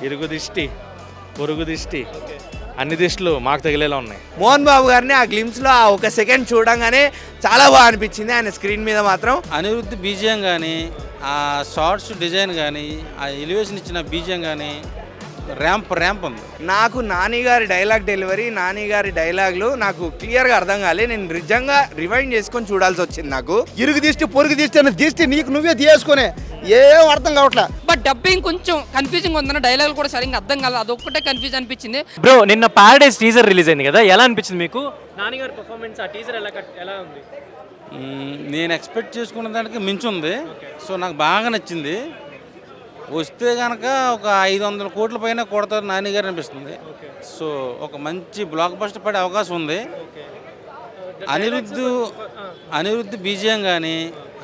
ఇరుగు దిష్టి, పొరుగు దిష్టి, అన్ని దిష్టిలు మాకు తగిలేలా ఉన్నాయి. మోహన్ బాబు గారిని ఆ గ్లిమ్స్లో ఆ ఒక సెకండ్ చూడంగానే చాలా బాగా అనిపించింది. ఆయన స్క్రీన్ మీద మాత్రం అనిరుద్ధ్ బీజియం కానీ, ఆ షార్ట్స్ డిజైన్ కానీ, ఆ ఎలివేషన్ ఇచ్చిన బీజియం కానీ, ర్యాంప్ ఉంది. నాకు నాని గారి డైలాగ్ డెలివరీ, నాని గారి డైలాగులు నాకు క్లియర్గా అర్థం కాలే. నేను నిజంగా రివైండ్ చేసుకొని చూడాల్సి వచ్చింది. నాకు ఇరుగు దిష్టి పొరుగు దిష్టి అనే దిష్టి నీకు నువ్వే తీసుకునే ఏం అర్థం కావట్లే. బట్ డబ్బింగ్ కొంచెం కన్ఫ్యూజింగ్ ఉందన్న, డైలాగ్ కూడా సరిగ్గా అర్థం కాలేదు, అదొక్కటే కన్ఫ్యూజ్ అనిపించింది. బ్రో నిన్న పారడైజ్ టీజర్ రిలీజ్ అయింది కదా, ఎలా అనిపించింది మీకు? నాని గారి పర్ఫార్మెన్స్ ఆ టీజర్ ఎలా ఉంది? నేను ఎక్స్పెక్ట్ చేసుకున్న దానికి మించి ఉంది. సో నాకు బాగా నచ్చింది. వస్తే కనుక ఒక 500 కోట్ల పైన కొడతారు నాని గారు అనిపిస్తుంది. సో ఒక మంచి బ్లాక్ బస్టర్ పడే అవకాశం ఉంది. అనిరుద్ధ్ బీజియం కానీ,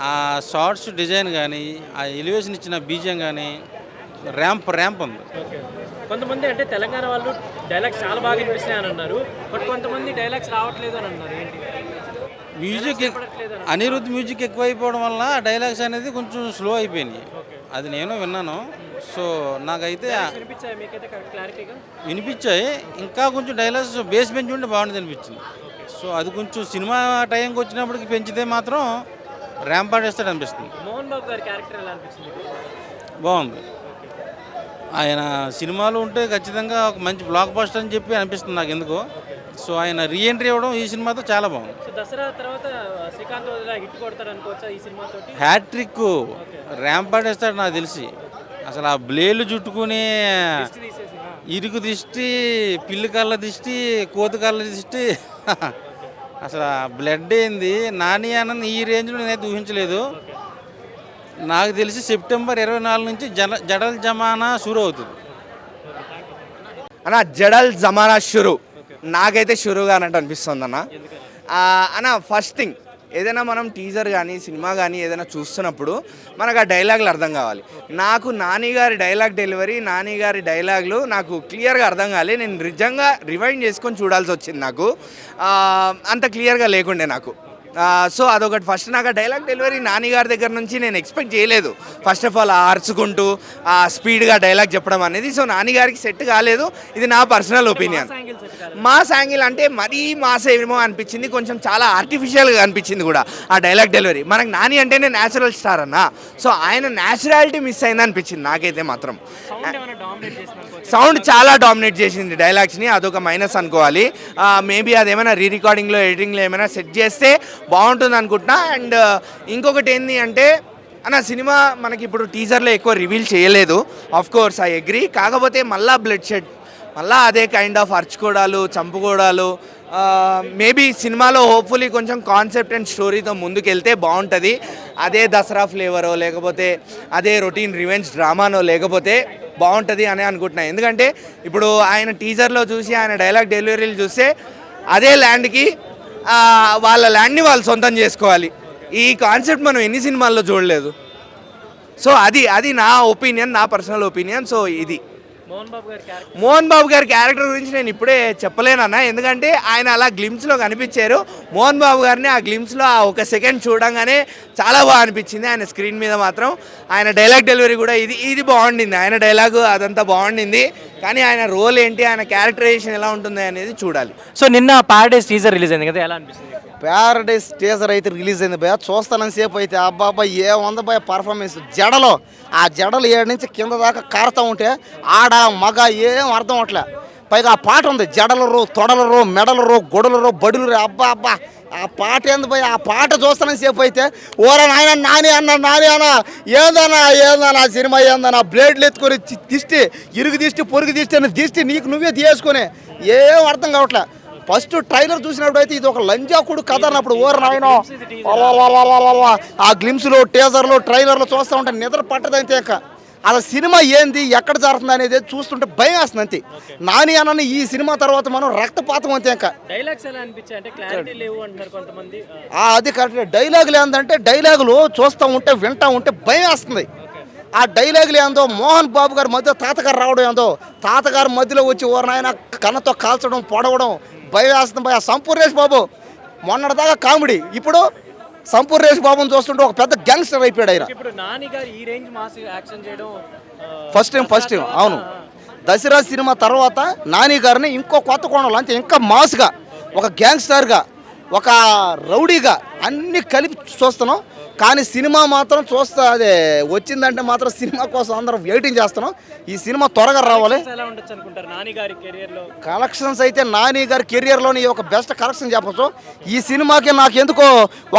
ఆ షార్ట్స్ డిజైన్ కానీ, ఆ ఎలివేషన్ ఇచ్చిన బీజియం కానీ, ర్యాంప్ ఉంది. కొంతమంది అంటే తెలంగాణ వాళ్ళు డైలాగ్స్ చాలా బాగా వినిపిస్తున్నాయి అని అన్నారు, బట్ కొంతమంది డైలాగ్స్ రావట్లేదు అని అన్నారు. ఏంటి మ్యూజిక్ అనిరుద్ధ్ మ్యూజిక్ ఎక్కువైపోవడం వల్ల డైలాగ్స్ అనేది కొంచెం స్లో అయిపోయినాయి. అది నేను విన్నాను. సో నాకైతే వినిపించాయి. ఇంకా కొంచెం డైలాగ్స్ బేస్ పెంచి ఉంటే బాగుంటుంది అనిపించింది. సో అది కొంచెం సినిమా టైంకి వచ్చినప్పటికి పెంచితే మాత్రం ర్యాంప్ ఆడేస్తాడు అనిపిస్తుంది. మోహన్ బాబు గారి క్యారెక్టర్ ఎలా అనిపించింది? బాగుంది. ఆయన సినిమాలు ఉంటే ఖచ్చితంగా ఒక మంచి బ్లాక్ బస్టర్ అని చెప్పి అనిపిస్తుంది నాకు ఎందుకో. సో ఆయన రీఎంట్రీ అవ్వడం ఈ సినిమాతో చాలా బాగుంది. సో దసరా తర్వాత శ్రీకాంత్ హిట్ కొడతాడు అనుకోవచ్చా ఈ సినిమాతో? హ్యాట్రిక్ ర్యాంప్ ఆడేస్తాడు నాకు తెలిసి. అసలు ఆ బ్లేడ్లు చుట్టుకుని ఇరుకు దిష్టి, పిల్లి కళ్ళ దిష్టి, కోతి కళ్ళ దిష్టి, అసలు బ్లడ్ ఏంది నాని అన్న ఈ రేంజ్లో నేనైతే ఊహించలేదు. నాకు తెలిసి సెప్టెంబర్ 24 నుంచి జడల్ జమానా షురూ అవుతుంది. అన్న జడల్ జమానా షురు నాకైతే షురుగా అన్నట్టు అనిపిస్తుంది అన్న. ఫస్ట్ థింగ్, ఏదైనా మనం టీజర్ కానీ సినిమా కానీ ఏదైనా చూస్తున్నప్పుడు మనకు ఆ డైలాగులు అర్థం కావాలి. నాకు నాని గారి డైలాగ్ డెలివరీ, నాని గారి డైలాగులు నాకు క్లియర్గా అర్థం కాలే. నేను నిజంగా రివైండ్ చేసుకొని చూడాల్సి వచ్చింది. నాకు అంత క్లియర్గా లేకుండే నాకు. సో అదొకటి. ఫస్ట్ నాకు ఆ డైలాగ్ డెలివరీ నాని గారి దగ్గర నుంచి నేను ఎక్స్పెక్ట్ చేయలేదు. ఫస్ట్ ఆఫ్ ఆల్ అరుచుకుంటూ స్పీడ్గా డైలాగ్ చెప్పడం అనేది సో నాని గారికి సెట్ కాలేదు. ఇది నా పర్సనల్ ఒపీనియన్. మాస్ యాంగిల్ అంటే మరీ మాస్ ఏమో అనిపించింది, కొంచెం చాలా ఆర్టిఫిషియల్గా అనిపించింది కూడా ఆ డైలాగ్ డెలివరీ. మనకు నాని అంటేనే న్యాచురల్ స్టార్ అన్న. సో ఆయన న్యాచురాలిటీ మిస్ అయింది అనిపించింది నాకైతే మాత్రం. సౌండ్ చాలా డామినేట్ చేసింది డైలాగ్స్ని, అదొక మైనస్ అనుకోవాలి. మేబీ అదేమైనా రీ రికార్డింగ్లో ఎడిటింగ్లో ఏమైనా సెట్ చేస్తే బాగుంటుంది అనుకుంటున్నా. అండ్ ఇంకొకటి ఏంటి అంటే అన్న, సినిమా మనకి ఇప్పుడు టీజర్లో ఎక్కువ రివీల్ చేయలేదు. Of course I agree. కాకపోతే మళ్ళీ బ్లడ్ షెడ్, మళ్ళీ అదే కైండ్ ఆఫ్ అరుచుకోవడాలు, చంపుకోవడాలు. మేబీ సినిమాలో హోప్ఫుల్లీ కొంచెం కాన్సెప్ట్ అండ్ స్టోరీతో ముందుకెళ్తే బాగుంటుంది. అదే దసరా ఫ్లేవరో లేకపోతే అదే రొటీన్ రివెంజ్ డ్రామానో లేకపోతే బాగుంటుంది అని అనుకుంటున్నాను. ఎందుకంటే ఇప్పుడు ఆయన టీజర్లో చూసి ఆయన డైలాగ్ డెలివరీలు చూస్తే అదే ల్యాండ్కి వాళ్ళ ల్యాండ్ని వాళ్ళు సొంతం చేసుకోవాలి. ఈ కాన్సెప్ట్ మనం ఎన్ని సినిమాల్లో చూడలేదు. సో అది నా ఒపీనియన్, నా పర్సనల్ ఒపీనియన్. సో ఇది మోహన్ బాబు గారి క్యారెక్టర్ గురించి నేను ఇప్పుడే చెప్పలేనన్నా, ఎందుకంటే ఆయన అలా గ్లిమ్స్లో కనిపించారు. మోహన్ బాబు గారిని ఆ గ్లిమ్స్లో ఆ ఒక సెకండ్ చూడంగానే చాలా బాగా అనిపించింది. ఆయన స్క్రీన్ మీద మాత్రం ఆయన డైలాగ్ డెలివరీ కూడా ఇది బాగుండింది. ఆయన డైలాగు అదంతా బాగుండింది. కానీ ఆయన రోల్ ఏంటి, ఆయన క్యారెక్టరైజేషన్ ఎలా ఉంటుంది అనేది చూడాలి. సో నిన్న పారడైజ్ టీజర్ రిలీజ్ అయింది కదా, ఎలా అనిపిస్తుంది? ప్యారడైస్ టీజర్ అయితే రిలీజ్ అయింది భయ. చూస్తానని సేపు అయితే అబ్బాబా ఏముంది భయ పర్ఫార్మెన్స్. జడలో ఆ జడలు 7 నుంచి కింద దాకా కారుతూ ఉంటే ఆడ మగ ఏం అర్థం అవట్లే. పైగా ఆ పాట ఉంది, జడలరు, తొడలరు, మెడలరు, గొడలరు, బడులు. అబ్బా ఆ పాట ఏంది భయ. ఆ పాట చూస్తానని సేపు అయితే ఓరా నాయన నాని అన్న ఏందన్నా సినిమా ఏందన్నా బ్లేడ్లు ఎత్తుకొని దిష్టి, ఇరుగు దిష్టి పొరుగు దిష్టి అనే దిష్టి నీకు నువ్వే తీసుకునే ఏం అర్థం కావట్లే. ఫస్ట్ ట్రైలర్ చూసినప్పుడు అయితే ఇది ఒక లంజాకుడు కథ అన్నప్పుడు ఓర నాయన ఆ గ్లిమ్స్లో, టీజర్లో, ట్రైలర్లో చూస్తూ ఉంటే నిద్ర పట్టదంతే. అలా సినిమా ఏంది, ఎక్కడ జరుగుతుంది అనేది చూస్తుంటే భయం వేస్తుంది అంతే. నాని అన్న ఈ సినిమా తర్వాత మనం రక్తపాతం అంతే. ఇంకా అది కరెక్ట్. డైలాగులు ఏంటంటే డైలాగులు చూస్తూ ఉంటే వింటూ ఉంటే భయం వేస్తుంది. ఆ డైలాగులు ఏందో, మోహన్ బాబు గారి మధ్య తాతగారు రావడం ఏందో, తాతగారు మధ్యలో వచ్చి ఓరనాయన కన్నతో కాల్చడం, పొడవడం భయం వేస్తుంది భయ. సంపూర్ణేష్ బాబు మొన్నటిదాకా కామెడీ, ఇప్పుడు సంపూర్ణేష్ బాబుని చూస్తుంటే ఒక పెద్ద గ్యాంగ్స్టర్ అయిపోయాడు ఆయన. ఇప్పుడు నాని గారు ఈ రేంజ్ మాస్ యాక్షన్ చేయడం ఫస్ట్ టైం అవును. దసరా సినిమా తర్వాత నాని గారిని ఇంకో కొత్త కోణంలో అంటే ఇంకా మాస్గా ఒక గ్యాంగ్స్టర్గా ఒక రౌడీగా అన్నీ కలిపి చూస్తున్నాం. కానీ సినిమా మాత్రం అదే వచ్చిందంటే మాత్రం సినిమా కోసం అందరం వెయిటింగ్ చేస్తున్నాం. ఈ సినిమా త్వరగా రావాలి. ఎలా ఉండొచ్చు అనుకుంటారు నాని గారి కెరియర్ లో? కలెక్షన్స్ అయితే నాని గారి కెరియర్లోని ఒక బెస్ట్ కలెక్షన్ చెప్పచ్చు. ఈ సినిమాకి నాకు ఎందుకో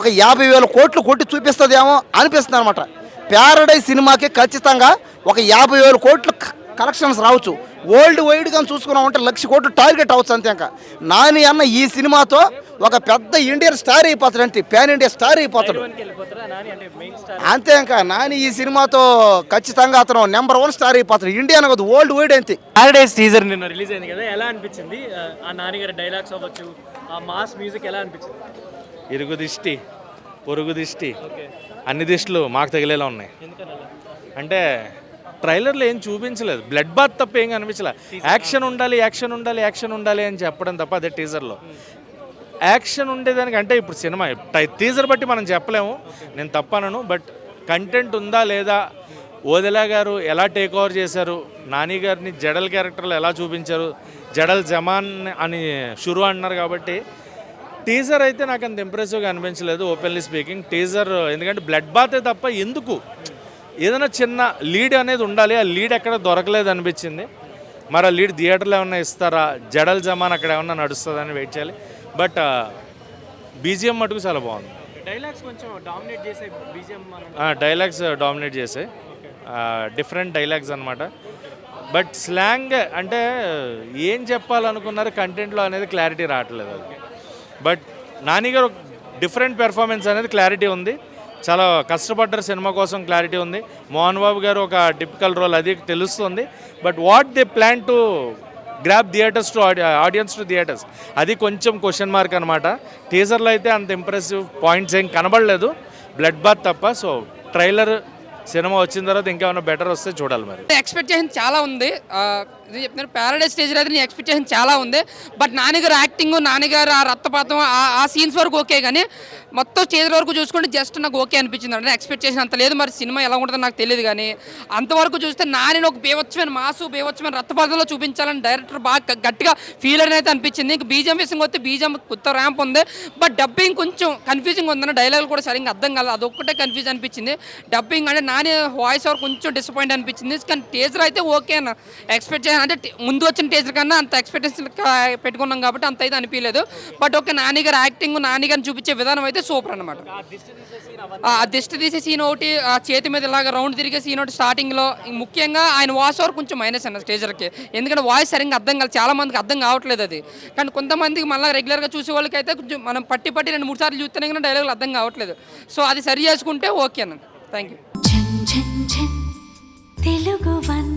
ఒక 50,000 కోట్లు కొట్టి చూపిస్తుందేమో అనిపిస్తుంది అనమాట. ప్యారడైజ్ సినిమాకి ఖచ్చితంగా ఒక 50,000 కోట్లు కలెక్షన్స్ రావచ్చు. వరల్డ్ వైడ్గా చూసుకున్నామంటే 1,00,000 కోట్లు టార్గెట్ అవ్వచ్చు. అంతే ఇంకా నాని అన్న ఈ సినిమాతో ఒక పెద్ద ఇండియన్ స్టార్ అయిపోతాడు, అంటే ప్యాన్ ఇండియా స్టార్ అయిపోతాడు. అంతే ఇంకా నాని ఈ సినిమాతో ఖచ్చితంగా అతను నెంబర్ 1 స్టార్ అయిపోతాడు. ఇండియా అనగదు, వరల్డ్ వైడ్ అంతే. ప్యారడైజ్ టీజర్ నిన్న రిలీజ్ అయింది కదా, ఎలా అనిపించింది? ఆ నాని గారి డైలాగ్స్ అవ్వచ్చు, ఆ మాస్ మ్యూజిక్ ఎలా అనిపించింది? ఇరుగు దిష్టి పొరుగు దిష్టి అన్ని దిష్టిలు మాకు తగిలేలా ఉన్నాయి. ఎందుకని అలా? అంటే ట్రైలర్లో ఏం చూపించలేదు, బ్లడ్ బాత్ తప్ప ఏం కనిపించలే. యాక్షన్ ఉండాలి యాక్షన్ ఉండాలి యాక్షన్ ఉండాలి అని చెప్పడం తప్ప అదే టీజర్లో యాక్షన్ ఉండేదానికి. అంటే ఇప్పుడు సినిమా టీజర్ బట్టి మనం చెప్పలేము, నేను తప్పనను. బట్ కంటెంట్ ఉందా లేదా, ఓదెలా గారు ఎలా టేక్ ఓవర్ చేశారు, నాని గారిని జడల్ క్యారెక్టర్లు ఎలా చూపించారు, జడల్ జమాన్ అని షురు అన్నారు. కాబట్టి టీజర్ అయితే నాకు అంత ఇంప్రెసివ్గా అనిపించలేదు ఓపెన్లీ స్పీకింగ్. టీజర్ ఎందుకంటే బ్లడ్ బాతే తప్ప ఎందుకు, ఏదైనా చిన్న లీడ్ అనేది ఉండాలి, ఆ లీడ్ ఎక్కడ దొరకలేదు అనిపించింది. మరి ఆ లీడ్ థియేటర్లో ఏమన్నా ఇస్తారా, జడల్ జమాన్ అక్కడ ఏమన్నా నడుస్తుందని వెయిట్ చేయాలి. బట్ బీజిఎం మటుకు చాలా బాగుంది. డైలాగ్స్ కొంచెం డామినేట్ చేసే బీజిఎం డైలాగ్స్ డామినేట్ చేసాయి, డిఫరెంట్ డైలాగ్స్ అనమాట. బట్ స్లాంగ్ అంటే ఏం చెప్పాలనుకున్నారు కంటెంట్లో అనేది క్లారిటీ రావట్లేదు అది. బట్ నాని గారు డిఫరెంట్ పెర్ఫార్మెన్స్ అనేది క్లారిటీ ఉంది, చాలా కష్టపడ్డారు సినిమా కోసం, క్లారిటీ ఉంది. మోహన్ బాబు గారు ఒక టిపికల్ రోల్ అది తెలుస్తుంది. But what they plan to grab theatres to audience to theatres, అది కొంచెం క్వశ్చన్ మార్క్ అనమాట. టీజర్లో అయితే అంత ఇంప్రెసివ్ పాయింట్స్ ఏం కనబడలేదు బ్లడ్ బాత్ తప్ప. సో ట్రైలర్ సినిమా వచ్చిన తర్వాత ఇంకేమైనా బెటర్ వస్తే చూడాలి. మరి ఎక్స్పెక్టేషన్ చాలా ఉంది. ఇది చెప్తున్నారు ప్యారడైజ్ స్టేజ్ అయితే నీ ఎక్స్పెక్టేషన్ చాలా ఉంది. బట్ నాన్నగారు యాక్టింగ్, నాన్నగారు ఆ రక్తపాతం ఆ సీన్స్ వరకు ఓకే, కానీ మొత్తం స్టేజ్ వరకు చూసుకుంటే జస్ట్ నాకు ఓకే అనిపించింది. అంటే ఎక్స్పెక్టేషన్ అంత లేదు. మరి సినిమా ఎలా ఉంటుందో నాకు తెలియదు, కానీ అంతవరకు చూస్తే నాని ఒక బేవచ్చమైన మాసు బేవచ్చమైన రక్తపాతంలో చూపించాలని డైరెక్టర్ బాగా గట్టిగా ఫీల్ అయితే అనిపించింది. ఇంక బీజం విషయం వస్తే బీజం కొత్త ర్యాంప్ ఉంది. బట్ డబ్బింగ్ కొంచెం కన్ఫ్యూజింగ్ ఉందని, డైలాగులు కూడా సరిగ్గా అర్థం కాలేదు, అదొక్కటే కన్ఫ్యూజ్ అనిపించింది. డబ్బింగ్ అంటే నాని వాయిస్ ఓవర్ కొంచెం డిసప్పాయింట్ అనిపించింది. కానీ టీజర్ అయితే ఓకే అన్న, ఎక్స్పెక్ట్ చేయాలి అంటే ముందు వచ్చిన టీజర్ కన్నా అంత ఎక్స్పెక్టేషన్ పెట్టుకున్నాం కాబట్టి అంత అయితే అనిపించలేదు. బట్ ఓకే, నాని గారు యాక్టింగ్, నాని గారిని చూపించే విధానం అయితే సూపర్ అనమాట. ఆ దిష్టి తీసే సీన్ ఒకటి, ఆ చేతి మీద ఇలాగ రౌండ్ తిరిగే సీన్ ఒకటి స్టార్టింగ్లో, ముఖ్యంగా ఆయన వాయిస్ ఓవర్ కొంచెం మైనస్ అన్న స్టేజర్కి. ఎందుకంటే వాయిస్ సరిగ్గా అర్థం కాదు, చాలా మందికి అర్థం కావట్లేదు అది. కానీ కొంతమందికి మళ్ళీ రెగ్యులర్గా చూసే వాళ్ళకి అయితే కొంచెం మనం పట్టి 2-3 సార్లు చూస్తేనే కానీ డైలాగులు అర్థం కావట్లేదు. సో అది సరి చేసుకుంటే ఓకే అన్న. Thank you. తెలుగు వన్